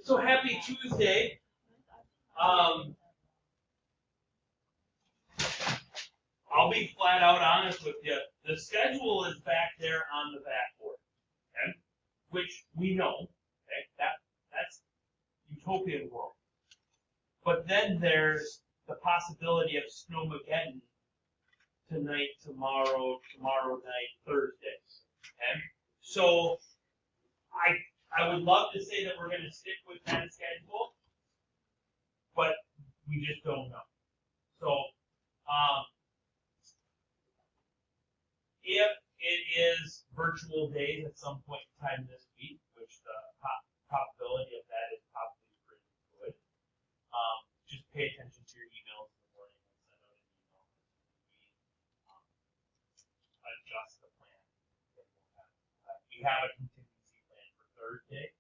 So happy Tuesday. I'll be flat out honest with you. The schedule is back there on the backboard, okay? Which we know, okay? That's utopian world. But then there's the possibility of Snowmageddon tonight, tomorrow night, Thursday. Okay? So I would love to say that we're going to stick with that schedule, but we just don't know. So if it is virtual days at some point in time this week, which the probability of that is probably pretty good, just pay attention to your emails in the morning and send out an email. We adjust the plan. We have a contingency plan for Thursday,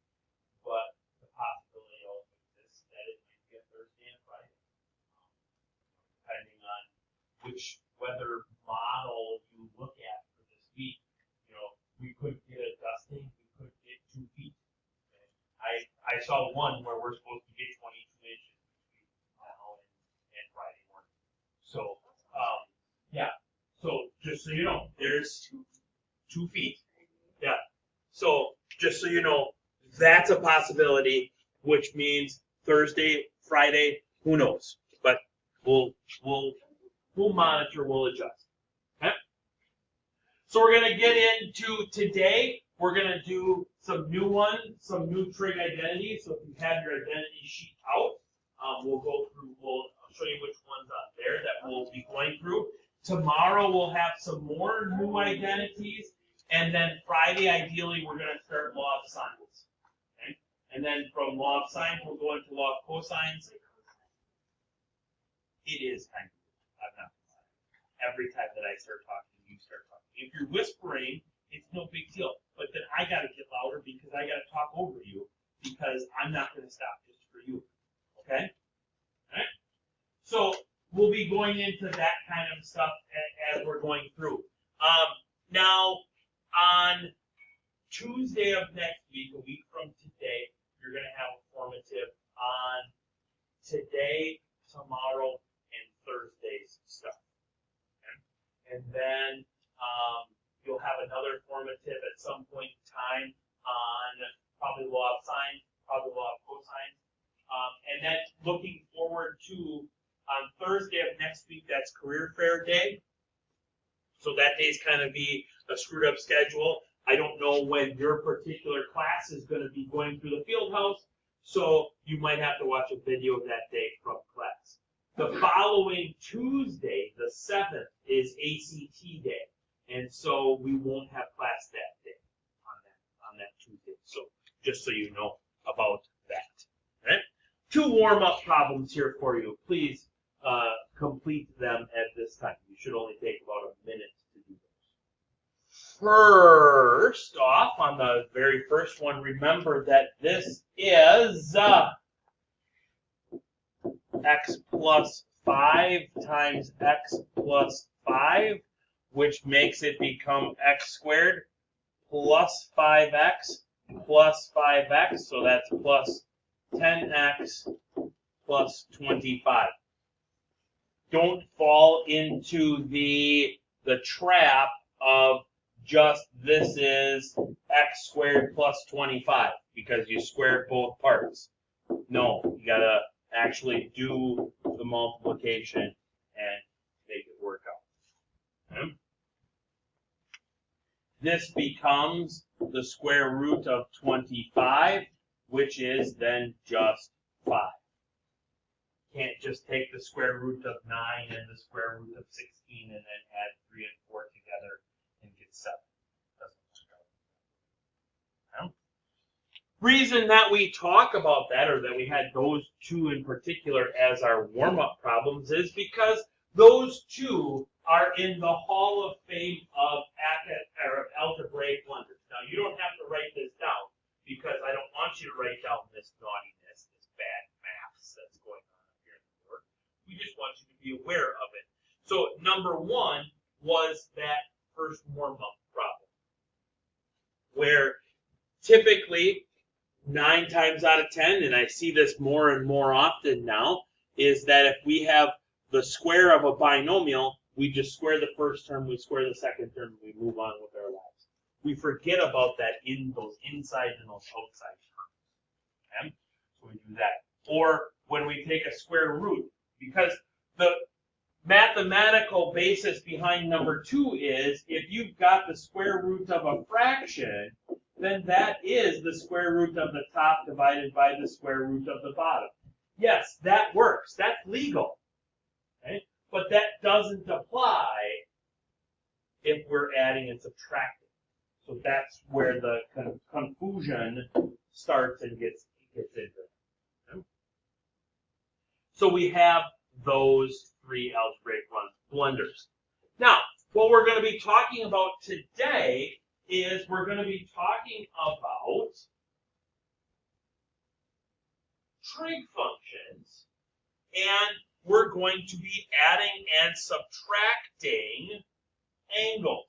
but the possibility also exists that it might be a Thursday and Friday, depending on which weather model you look at for this week. We could get a dusting, we could get 2 feet. Okay? I saw one where we're supposed to get 22 inches between now and Friday morning. So, yeah. So just so you know, there's 2 feet. Yeah. So just so you know, that's a possibility, which means Thursday, Friday, who knows? But we'll monitor, we'll adjust. Okay? So we're gonna get into today. We're gonna do some new trig identities. So if you have your identity sheet out, we'll go through. I'll show you which ones on there that we'll be going through. Tomorrow we'll have some more new identities. And then Friday, ideally, we're going to start law of sines. Okay? And then from law of sines, we'll go into law of cosines. It is kind of weird. I'm not going to lie. Every time that I start talking, you start talking. If you're whispering, it's no big deal. But then I got to get louder because I got to talk over you because I'm not going to stop just for you. Okay? All right? So we'll be going into that kind of stuff as we're going through. Now, on Tuesday of next week, a week from today, you're going to have a formative on today, tomorrow, and Thursday's stuff. Okay? And then you'll have another formative at some point in time on probably law of sines, probably law of cosines. And then looking forward to on Thursday of next week, that's career fair day. So that day's kind of be a screwed up schedule. I don't know when your particular class is going to be going through the field house, so you might have to watch a video that day from class. The following Tuesday, the 7th, is ACT day, and so we won't have class that day on that Tuesday. So just so you know about that. All right? 2 warm-up problems here for you. Please complete them at this time. You should only take about a minute to do those. First off, on the very first one, remember that this is x plus 5 times x plus 5, which makes it become x squared plus 5x plus 5x, so that's plus 10x plus 25. Don't fall into the trap of just this is x squared plus 25 because you squared both parts. No, you gotta actually do the multiplication and make it work out. Okay? This becomes the square root of 25, which is then just 5. Can't just take the square root of 9 and the square root of 16 and then add 3 and 4 together and get 7. Doesn't work out. No? Reason that we talk about that, or that we had those 2 in particular as our warm-up problems, is because those 2 are in the Hall of Fame of algebraic blunders. Now, you don't have to write this down because I don't want you to write down this naughtiness, this bad maths that's going on. We just want you to be aware of it. So number 1 was that first warm-up problem, where typically 9 times out of 10, and I see this more and more often now, is that if we have the square of a binomial, we just square the first term, we square the second term, and we move on with our lives. We forget about that in those inside and those outside terms. Okay? So we do that. Or when we take a square root, because the mathematical basis behind number 2 is if you've got the square root of a fraction, then that is the square root of the top divided by the square root of the bottom. Yes, that works. That's legal. Okay? But that doesn't apply if we're adding and subtracting. So that's where the confusion starts and gets into. Okay? So we have those 3 algebraic blunders. Now, what we're going to be talking about today is we're going to be talking about trig functions, and we're going to be adding and subtracting angles.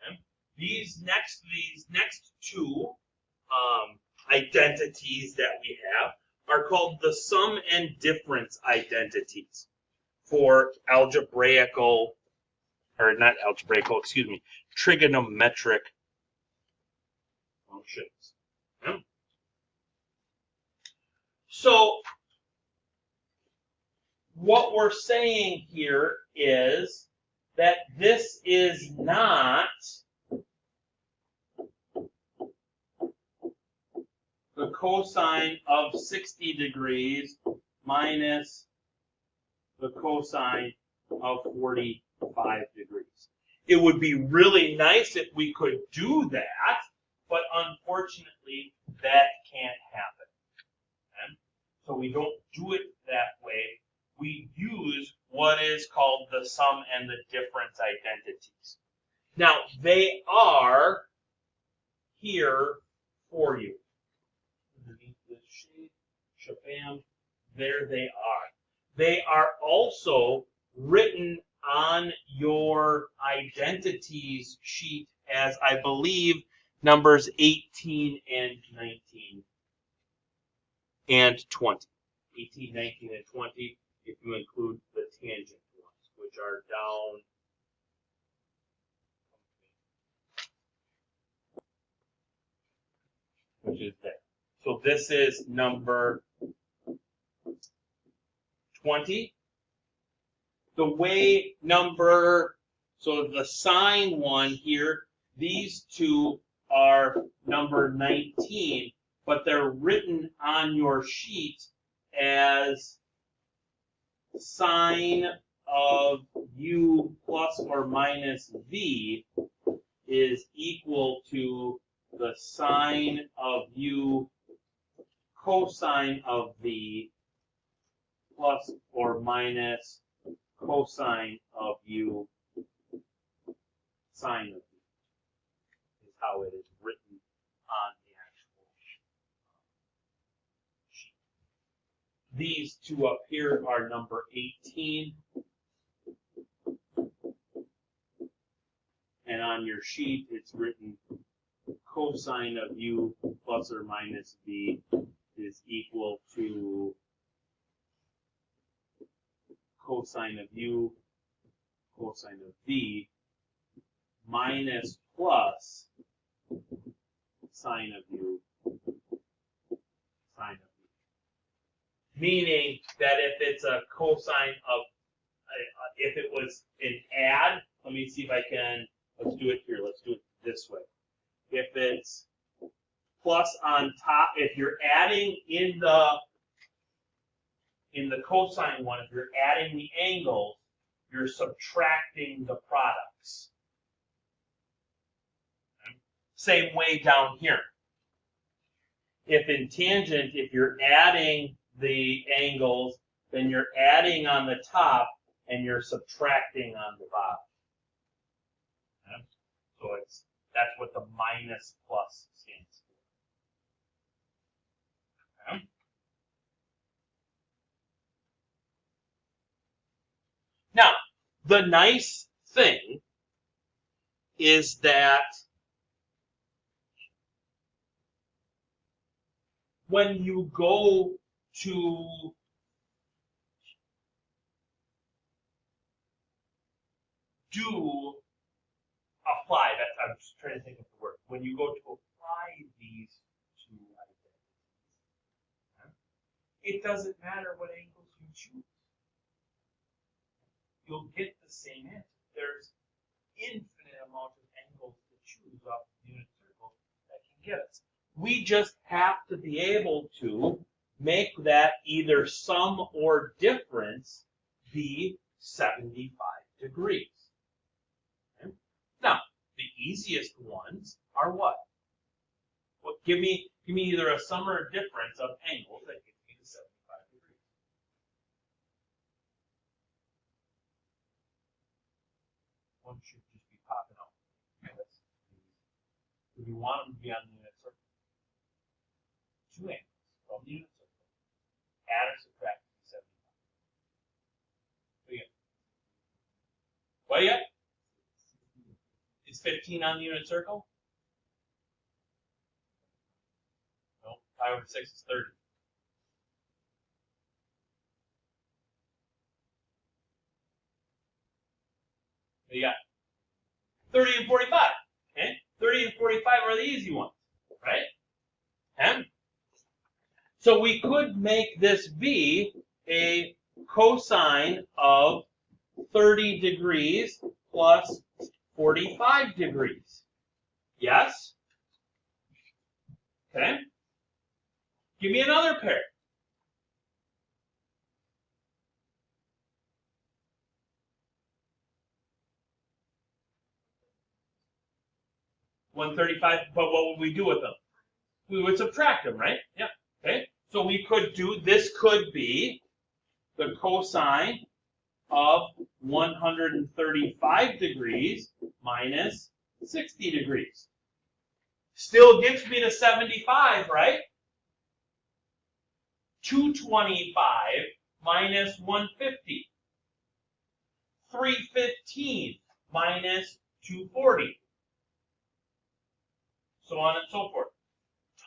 Okay? These next 2 identities that we have are called the sum and difference identities for algebraical, or not algebraical, excuse me, trigonometric functions. Okay? So what we're saying here is that this is not the cosine of 60 degrees minus the cosine of 45 degrees. It would be really nice if we could do that, but unfortunately that can't happen. Okay? So we don't do it that way. We use what is called the sum and the difference identities. Now, they are here for you. Underneath this shade, shabam, there they are. They are also written on your identities sheet as, I believe, numbers 18 and 19 and 20. 18, 19, and 20, if you include the tangent ones, which are down. Which is there. So this is number 20. The way so the sine one here, these 2 are number 19, but they're written on your sheet as sine of u plus or minus v is equal to the sine of u cosine of v plus or minus cosine of u sine of v, is how it is written on the actual sheet. These 2 up here are number 18, and on your sheet it's written cosine of u plus or minus v is equal to cosine of u cosine of v minus plus sine of u sine of v. Meaning that if it's a cosine of, if it was an add, let me see if I can, let's do it here, let's do it this way. If it's plus on top, if you're adding in the cosine one, if you're adding the angles, you're subtracting the products. Okay? Same way down here. If in tangent, if you're adding the angles, then you're adding on the top and you're subtracting on the bottom. Okay? So that's what the minus plus stands for. Okay? Now, the nice thing is that when you go to do apply, I'm just trying to think of the word. When you go to apply these two identities, it doesn't matter what angles you choose. You'll get the same answer. There's infinite amount of angles to choose off the unit circle that can get us. We just have to be able to make that either sum or difference be 75 degrees. Okay? Now, the easiest ones are what? Well, give me either a sum or a difference of angles that gets me to 75 degrees. One should just be popping out. If you want them to be on the unit circle, two angles from the unit circle, add or subtract 75. What do you got? Is 15 on the unit circle? No, 5 over 6 is 30. What do you got? 30 and 45. Okay? 30 and 45 are the easy ones, right? Okay? So we could make this be a cosine of 30 degrees plus 45 degrees. Yes? Okay? Give me another pair. $135, but what would we do with them? We would subtract them, right? Yeah. Okay? So we could do, this could be the cosine of 135 degrees minus 60 degrees. Still gets me to 75, right? 225 minus 150. 315 minus 240. So on and so forth.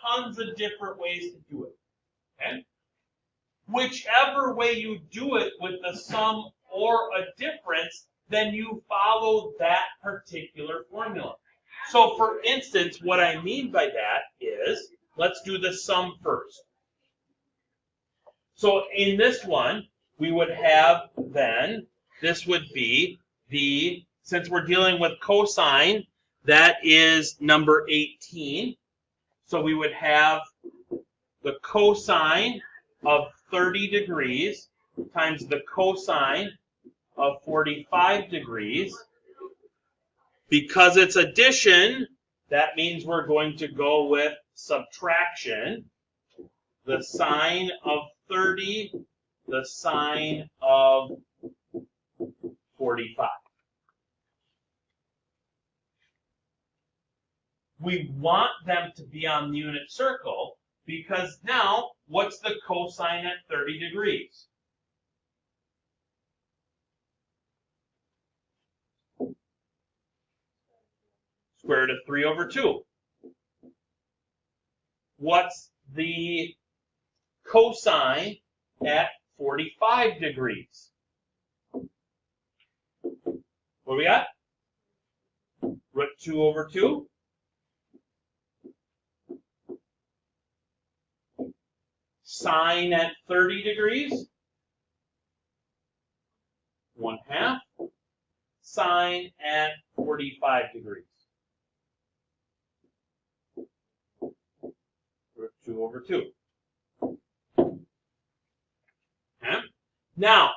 Tons of different ways to do it. Okay? Whichever way you do it with the sum or a difference, then you follow that particular formula. So for instance, what I mean by that is, let's do the sum first. So in this one, we would have then, this would be the, since we're dealing with cosine, that is number 18. So we would have the cosine of 30 degrees times the cosine of 45 degrees. Because it's addition, that means we're going to go with subtraction. The sine of 30, the sine of 45. We want them to be on the unit circle because now, what's the cosine at 30 degrees? Square root of 3 over 2. What's the cosine at 45 degrees? What do we got? Root 2 over 2. Sine at 30 degrees, 1/2. Sine at 45 degrees. Root 2 over 2. Okay? Now,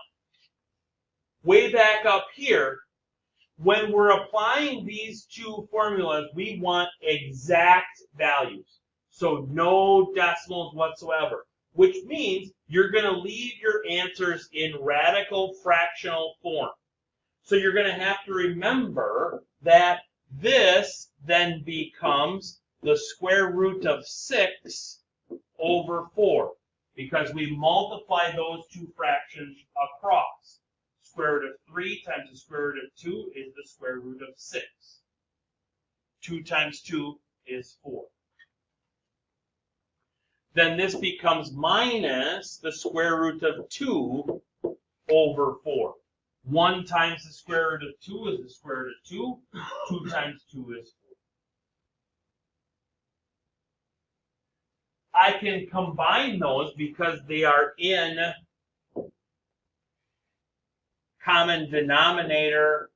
way back up here, when we're applying these two formulas, we want exact values. So no decimals whatsoever. Which means you're going to leave your answers in radical fractional form. So you're going to have to remember that this then becomes the square root of 6 over 4. Because we multiply those two fractions across. Square root of 3 times the square root of 2 is the square root of 6. 2 times 2 is 4. then this becomes minus the square root of 2 over 4. 1 times the square root of 2 is the square root of 2. 2 times 2 is 4. I can combine those because they are in common denominator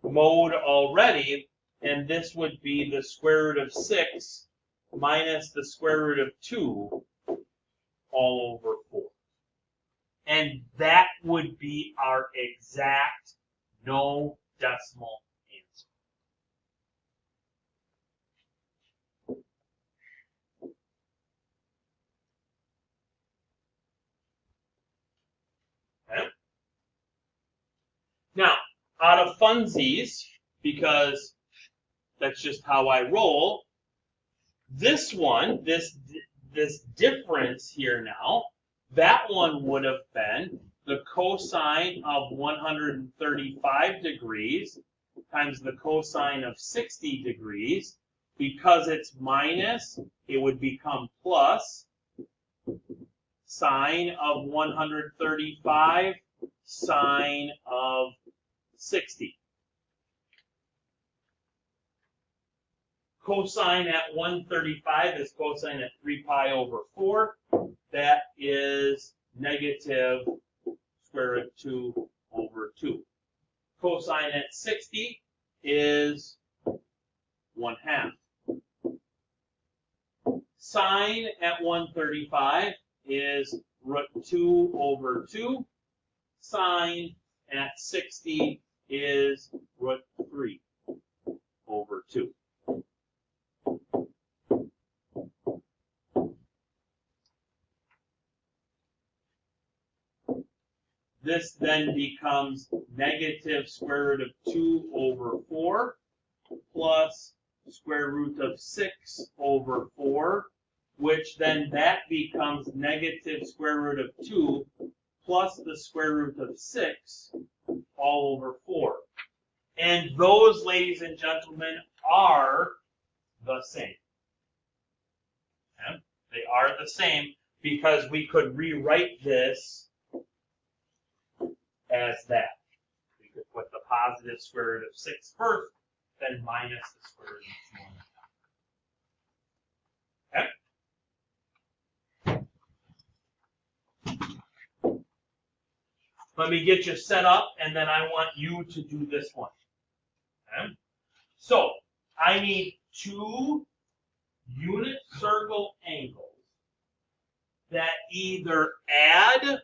mode already, and this would be the square root of 6 minus the square root of 2 all over 4. And that would be our exact no decimal answer. Okay? Now, out of funsies, because that's just how I roll, this one, this difference here now, that one would have been the cosine of 135 degrees times the cosine of 60 degrees. Because it's minus, it would become plus sine of 135 sine of 60. Cosine at 135 is cosine at 3 pi over 4. That is negative square root 2 over 2. Cosine at 60 is 1/2. Sine at 135 is root 2 over 2. Sine at 60 is root 3 over 2. This then becomes negative square root of 2 over 4 plus square root of 6 over 4, which then that becomes negative square root of 2 plus the square root of 6 all over 4. And those, ladies and gentlemen, are the same. Okay? They are the same because we could rewrite this as that. We could put the positive square root of 6 first, then minus the square root of 2. Okay? Let me get you set up, and then I want you to do this one. Okay? So, I need 2 unit circle angles that either add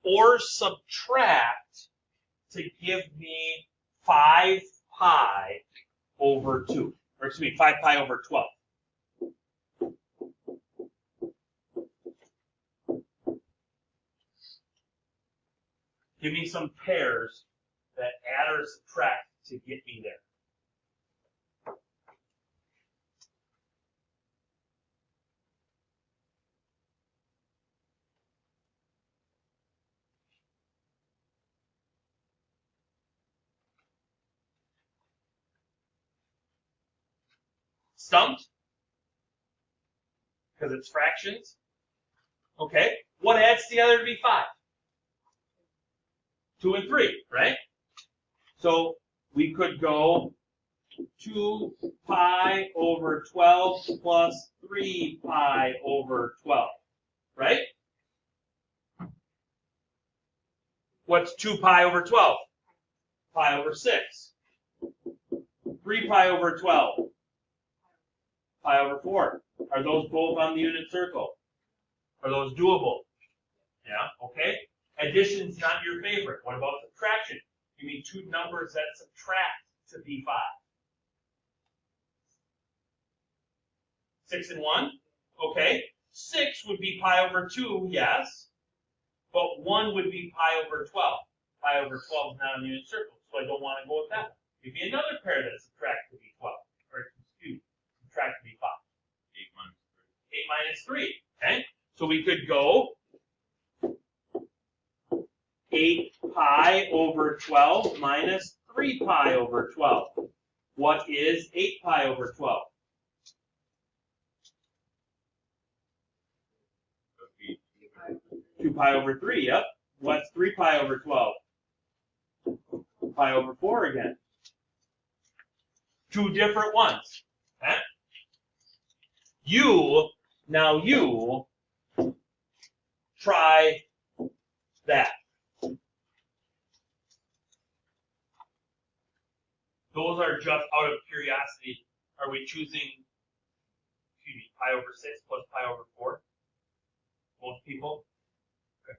or subtract to give me 5 pi over 2. Or excuse me, 5 pi over 12. Give me some pairs that add or subtract to get me there. Stumped? Because it's fractions? Okay. What adds together to be 5? 2 and 3, right? So we could go 2 pi over 12 plus 3 pi over 12, right? What's 2 pi over 12? Pi over 6. 3 pi over 12. Pi over 4. Are those both on the unit circle? Are those doable? Yeah, okay. Addition's not your favorite. What about subtraction? You mean 2 numbers that subtract to be 5. 6 and 1? Okay. 6 would be pi over 2, yes. But 1 would be pi over 12. Pi over 12 is not on the unit circle, so I don't want to go with that one. Give me another pair that subtract to be 12. Or excuse me, subtract to be 5. 8 minus 3. Okay? So we could go 8 pi over 12 minus 3 pi over 12. What is 8 pi over 12? 2 pi over 3, yep. What's 3 pi over 12? Pi over 4 again. Two different ones. Okay? Now you try that. Those are just out of curiosity. Are we choosing, pi over 6 plus pi over 4? Most people? Okay.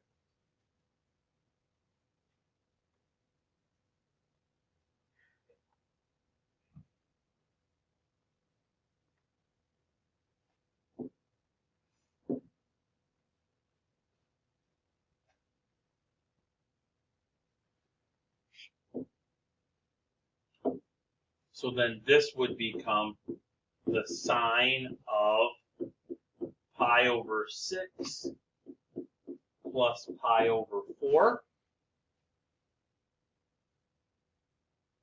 So then this would become the sine of pi over 6 plus pi over 4,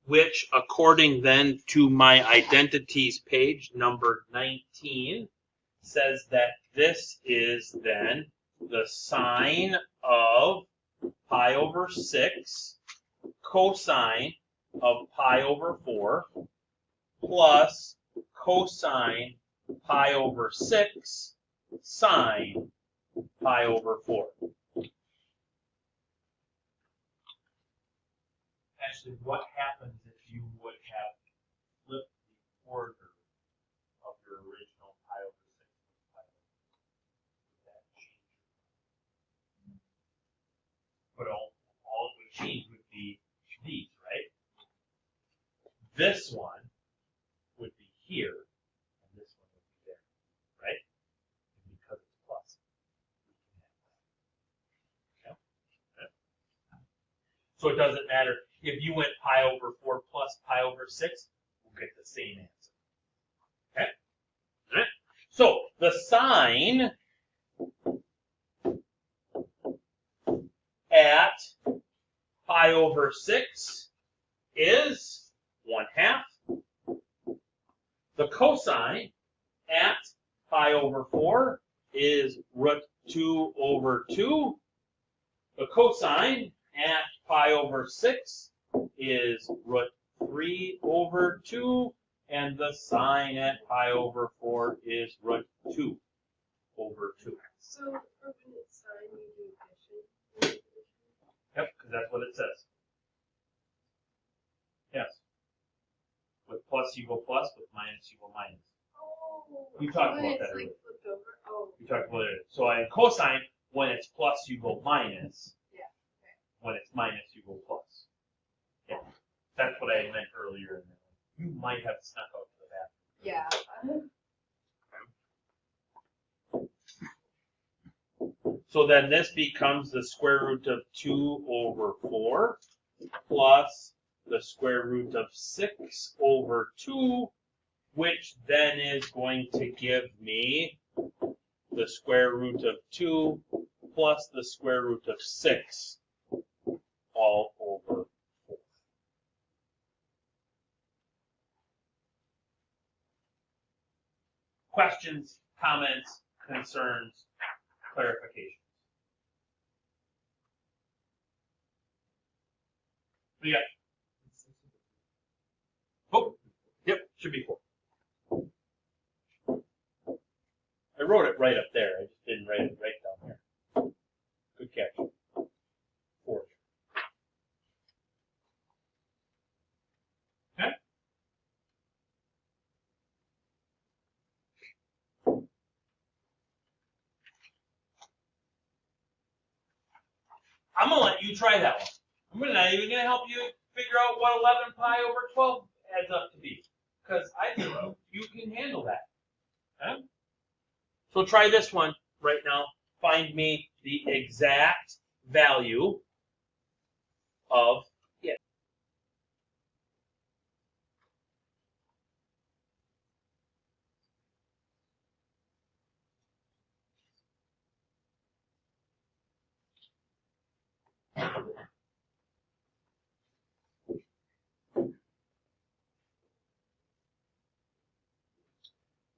which, according then to my identities page, number 19, says that this is then the sine of pi over 6 cosine of pi over 4 plus cosine pi over 6 sine pi over 4. Actually, what happens if you would have flipped the order of your original pi over 6 pi over 4? Would that change? But all it would change would be these, right? This one would be here, and this one would be there, right? And because it's plus, we can have that. Okay? So it doesn't matter if you went pi over 4 plus pi over 6, we'll get the same answer. Okay? All right? So the sine at pi over 6 is 1/2. The cosine at pi over 4 is root 2 over 2. The cosine at pi over 6 is root 3 over 2. And the sine at pi over 4 is root 2 over 2. So for when it's sine, you do addition? Yep, because that's what it says. Yes. With plus you go plus, with minus you go minus. Oh, We talked when about it's that like earlier. flipped over. Oh, We talked about it. So in cosine, when it's plus, you go minus. Yeah, okay. When it's minus, you go plus. Yeah. That's what I meant earlier. You might have snuck out to the back. Yeah. So then this becomes the square root of 2 over 4 plus the square root of 6 over 2, which then is going to give me the square root of 2 plus the square root of 6 all over 4. Questions, comments, concerns, clarifications? What do you got? Oh, yep, should be 4. I wrote it right up there. I just didn't write it right down here. Good catch. 4. Okay. I'm going to let you try that one. I'm not even going to help you figure out what 11 pi over 12 adds up to be, because I think you can handle that. Okay? So try this one right now. Find me the exact value of it.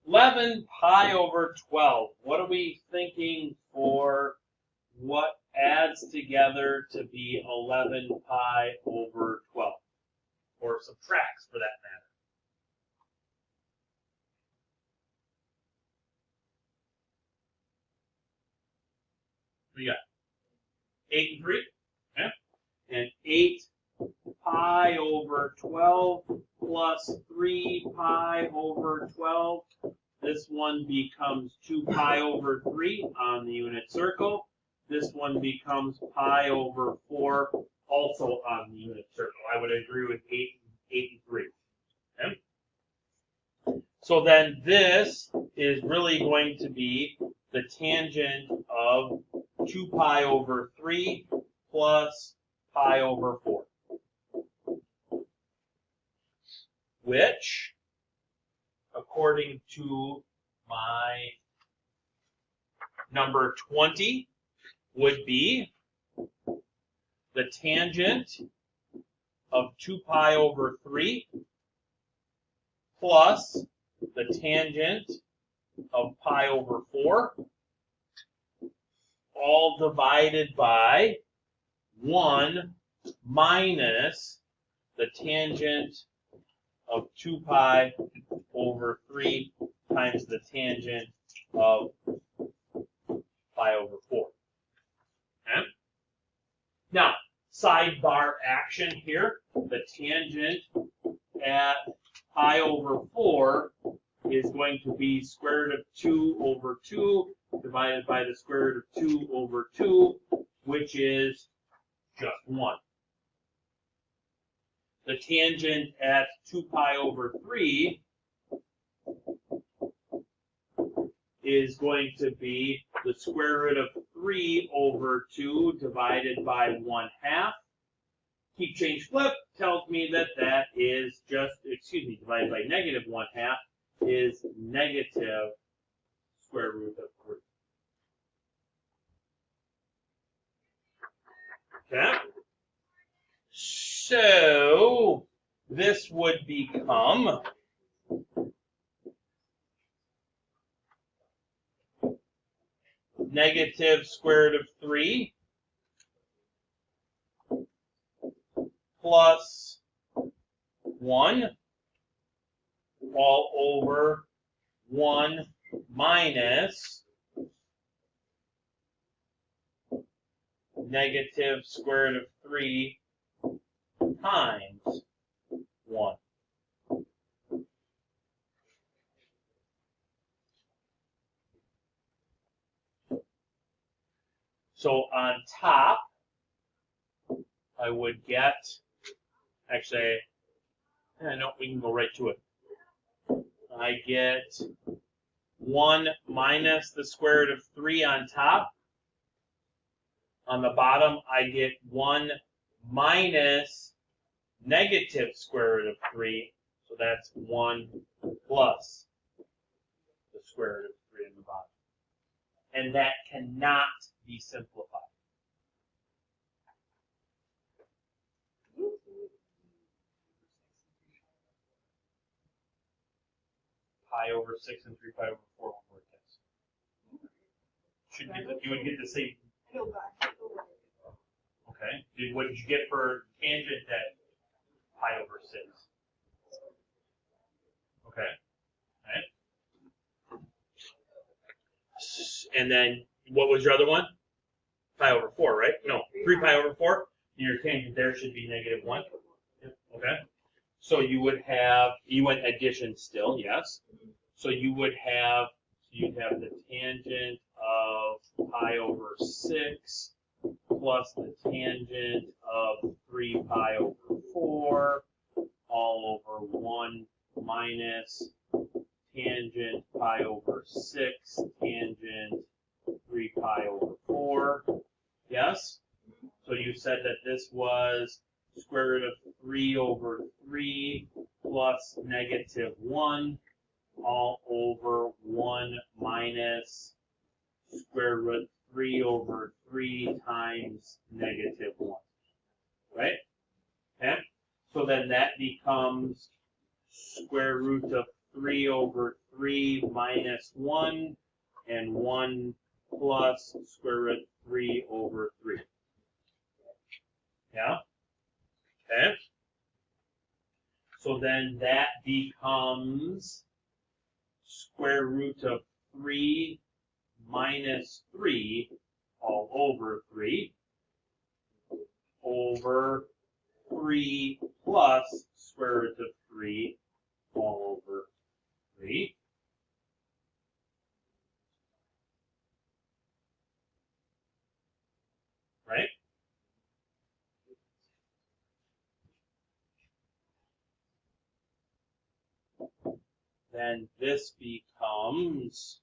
$11 pi over 12. What are we thinking for what adds together to be 11 pi over 12? Or subtracts for that matter. What do you got? 8 and 3? And 8 pi over 12 plus 3 pi over 12. This one becomes 2 pi over 3 on the unit circle. This one becomes pi over 4 also on the unit circle. I would agree with 8 and 3. Okay? So then this is really going to be the tangent of 2 pi over 3 plus pi over 4. Which, according to my number 20, would be the tangent of 2 pi over 3 plus the tangent of pi over 4, all divided by 1 minus the tangent of 2 pi over 3 times the tangent of pi over 4. Okay? Now, sidebar action here. The tangent at pi over 4 is going to be square root of 2 over 2 divided by the square root of 2 over 2, which is just 1. The tangent at 2 pi over 3 is going to be the square root of 3 over 2 divided by 1/2. Keep change flip tells me that that is just, divided by negative 1/2 is negative square root of 3. Okay? So this would become negative square root of 3 plus 1 all over 1 minus negative square root of 3 times 1. So on top, I would get, actually, no, we can go right to it. I get 1 minus the square root of 3 on top. On the bottom, I get 1 minus negative square root of 3. So that's 1 plus the square root of 3 on the bottom. And that cannot be simplified. Pi over 6 and 3 pi over 4 will work this. You would get the same. Go back. Okay. What did you get for tangent at pi over 6? Okay. All right. And then what was your other one? Pi over 4, right? No, 3 pi over 4. Your tangent there should be negative 1. Okay. So you would have, you went addition still, yes. So you'd have the tangent of pi over 6 plus the tangent of 3 pi over 4 all over 1 minus tangent pi over 6 tangent 3 pi over 4. Yes? So you said that this was square root of 3 over 3 plus negative 1 all over 1 minus square root 3 over 3 times negative 1. Right? Okay? So then that becomes square root of 3 over 3 minus 1 and 1 plus square root 3 over 3. Yeah? Okay? So then that becomes square root of 3 minus 3 all over 3 over 3 plus square root of 3 all over 3. Right? Then this becomes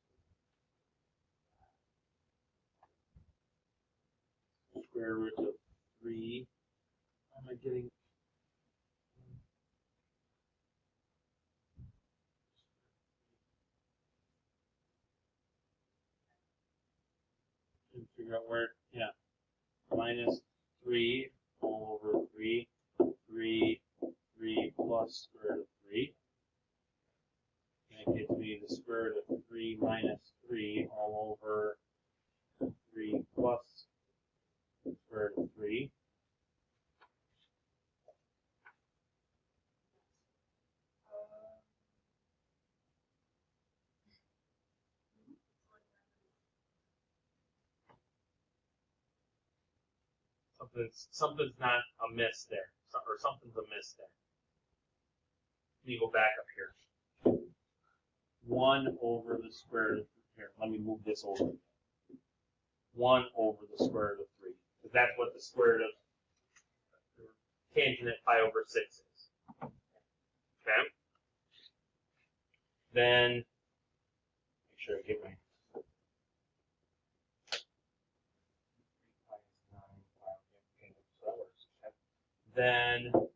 square root of 3. How am I getting? Figure out where, yeah. Minus 3 all over 3, 3 plus square root of 3. That gives me the square root of 3 minus 3 all over 3 plus square root of 3. Something's not amiss there, or something's amiss there. Let me go back up here. 1 over the square root of 3. Here, let me move this over. 1 over the square root of 3. Because that's what the square root of tangent at pi over 6 is. Okay? Then, make sure I get my. Then we're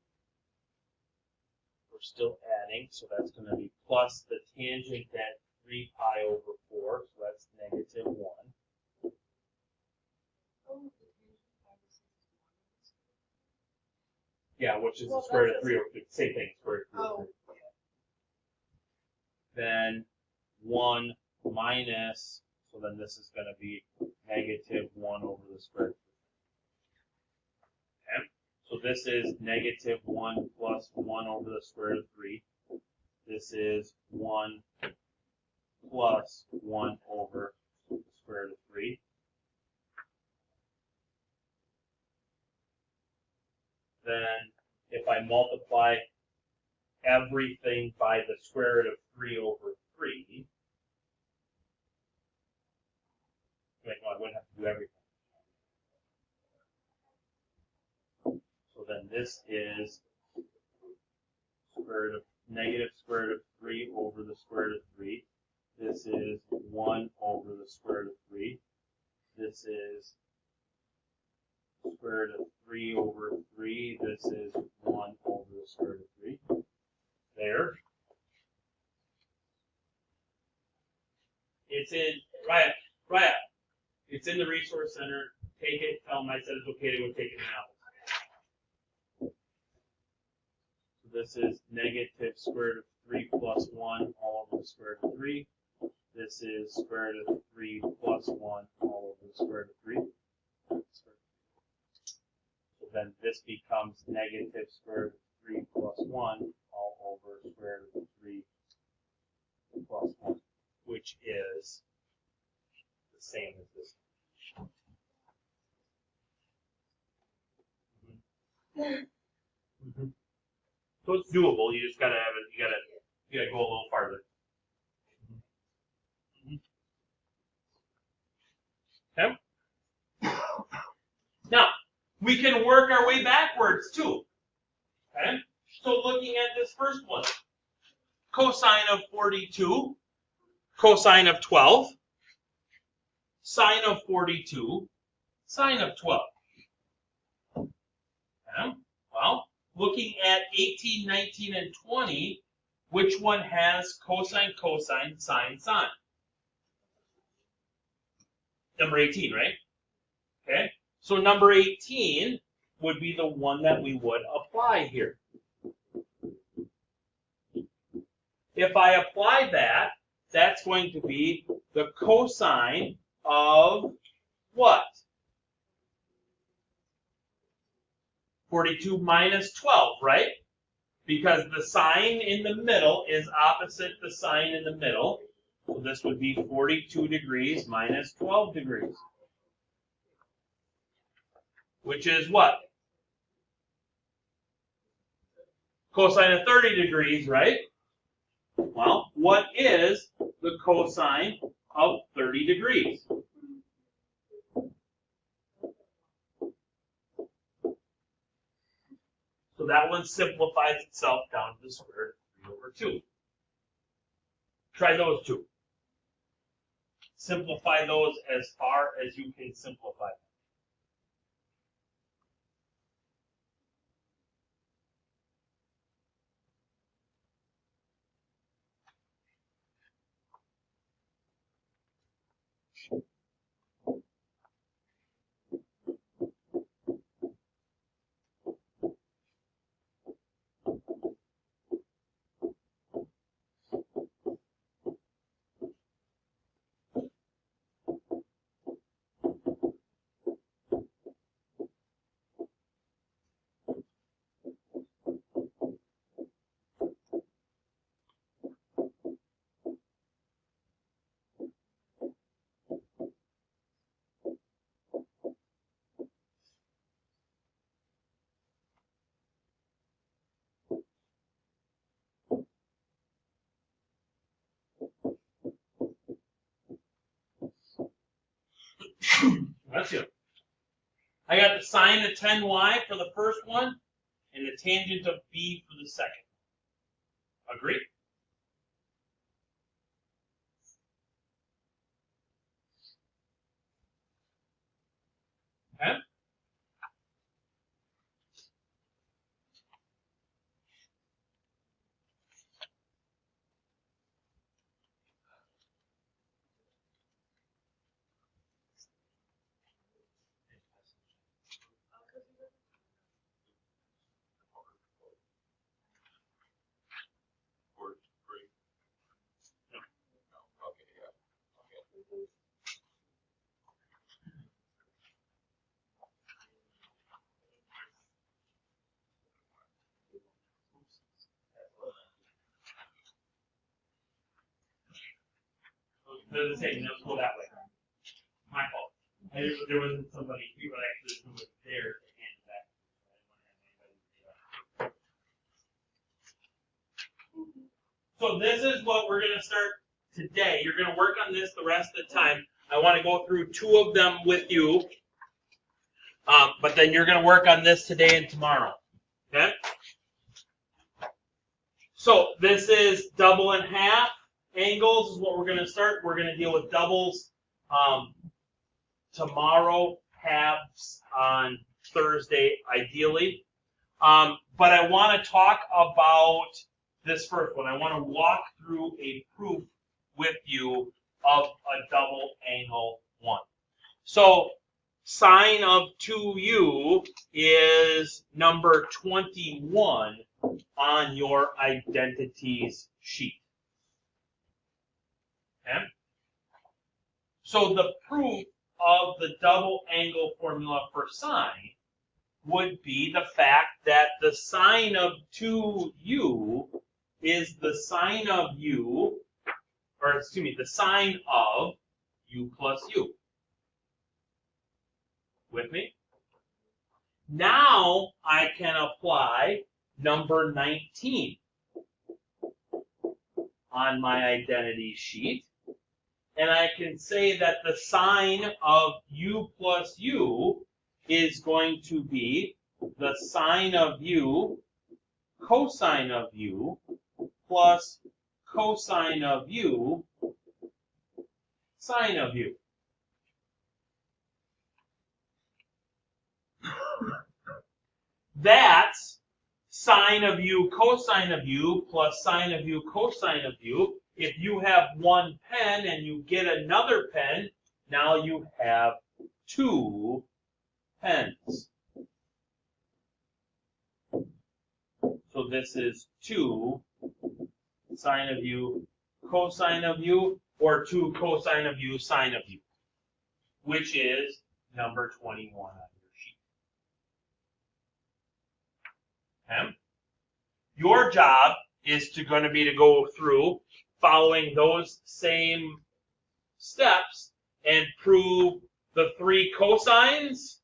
still adding, so that's going to be plus the tangent at 3 pi over 4, so that's negative 1. Yeah, which is the square root of 3 over 3. Same thing, square root of 3 over 3. Then 1 minus, so then this is going to be negative 1 over the square root of 3. Okay? So this is negative 1 plus 1 over the square root of 3. This is 1 plus 1 over the square root of 3. Then if I multiply everything by the square root of 3 over 3, wait, no, I wouldn't have to do everything. So then this is square root of negative square root of 3 over the square root of 3. This is 1 over the square root of 3. This is square root of 3 over 3. This is 1 over the square root of 3. There. It's in, Raya, it's in the resource center. Take it, tell them I said it's okay to go take it now. So this is negative square root of 3 plus 1 all over the square root of 3. This is square root of 3 plus 1 all over the square root of 3. So then this becomes negative square root of 3 plus 1 all over square root of 3 plus 1, which is the same as this. Mm-hmm. So it's doable. You just gotta have it. You gotta go a little farther. Okay. Now we can work our way backwards too. Okay. So looking at this first one, cosine of 42, cosine of 12, sine of 42, sine of 12. Okay. Well, looking at 18, 19, and 20, which one has cosine, cosine, sine, sine? Number 18, right? Okay. So number 18 would be the one that we would apply here. If I apply that, that's going to be the cosine of what? 42 minus 12, right? Because the sign in the middle is opposite the sign in the middle. So this would be 42 degrees minus 12 degrees. Which is what? Cosine of 30 degrees, right? Well, what is the cosine of 30 degrees? So that one simplifies itself down to the square root of 3 over 2. Try those two. Simplify those as far as you can simplify them. That's it. I got the sine of 10y for the first one and the tangent of b for the second. Agree? Okay? They're the same. Let's go that way. My fault. There wasn't somebody here, but actually who was there to hand it back. So this is what we're going to start today. You're going to work on this the rest of the time. I want to go through 2 of them with you. But then you're going to work on this today and tomorrow. Okay? So this is double and half angles is what we're going to start. We're going to deal with doubles tomorrow, halves on Thursday, ideally. But I want to talk about this first one. I want to walk through a proof with you of a double angle one. So sine of 2u is number 21 on your identities sheet. Okay? So the proof of the double angle formula for sine would be the fact that the sine of 2u is the sine of u, or excuse me, the sine of u plus u. With me? Now I can apply number 19 on my identity sheet. And I can say that the sine of u plus u is going to be the sine of u cosine of u plus cosine of u sine of u. That's sine of u cosine of u plus sine of u cosine of u. If you have one pen and you get another pen, now you have 2 pens. So this is 2 sine of u cosine of u, or 2 cosine of u sine of u. which is number 21 on your sheet. Okay? Your job is to go through following those same steps and prove the 3 cosines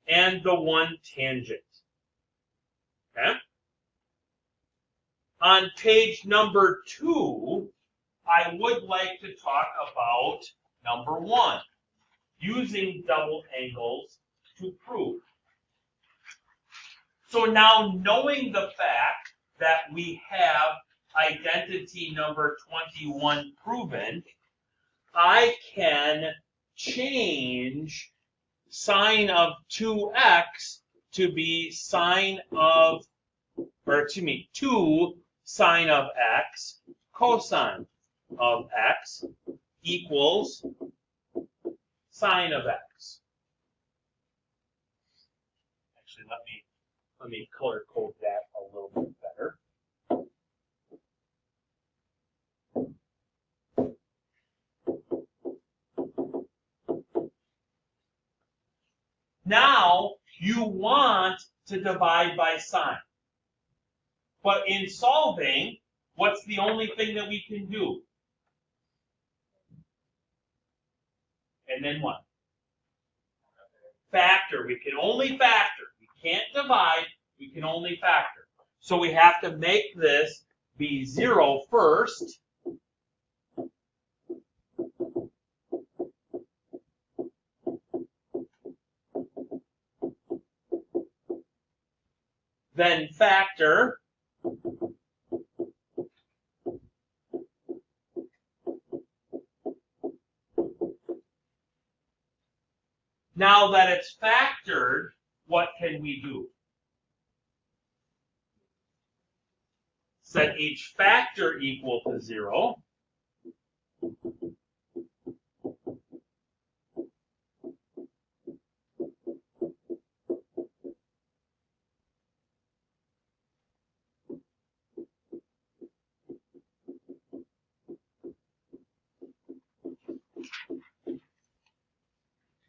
and the 1 tangent. Okay? On page number 2, I would like to talk about number 1, using double angles to prove. So now, knowing the fact that we have identity number 21 proven, I can change sine of 2x to be sine of, 2 sine of x cosine of x equals sine of x. Actually, let me color code that a little bit better. Now, you want to divide by sine. But in solving, what's the only thing that we can do? And then what? Factor. We can only factor. We can't divide. We can only factor. So we have to make this be 0 first. Then factor. Now that it's factored, what can we do? Set each factor equal to 0.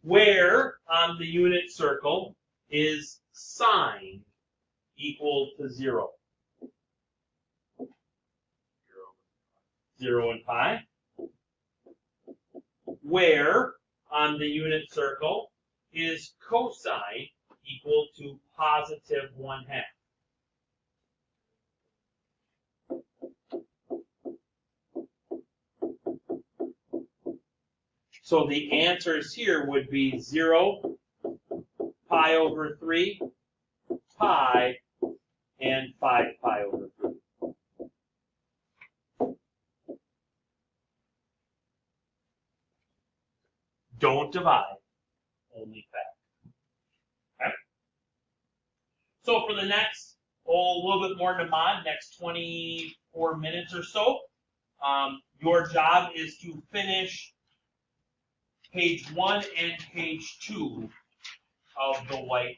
Where on the unit circle is sine equal to 0? 0 and pi. Where on the unit circle is cosine equal to positive 1/2? So the answers here would be 0, pi over 3, pi, and 5 pi over 3. Don't divide, only factor. Okay? So for the next, a little bit more mnemonic, next 24 minutes or so, your job is to finish page 1 and page 2 of the white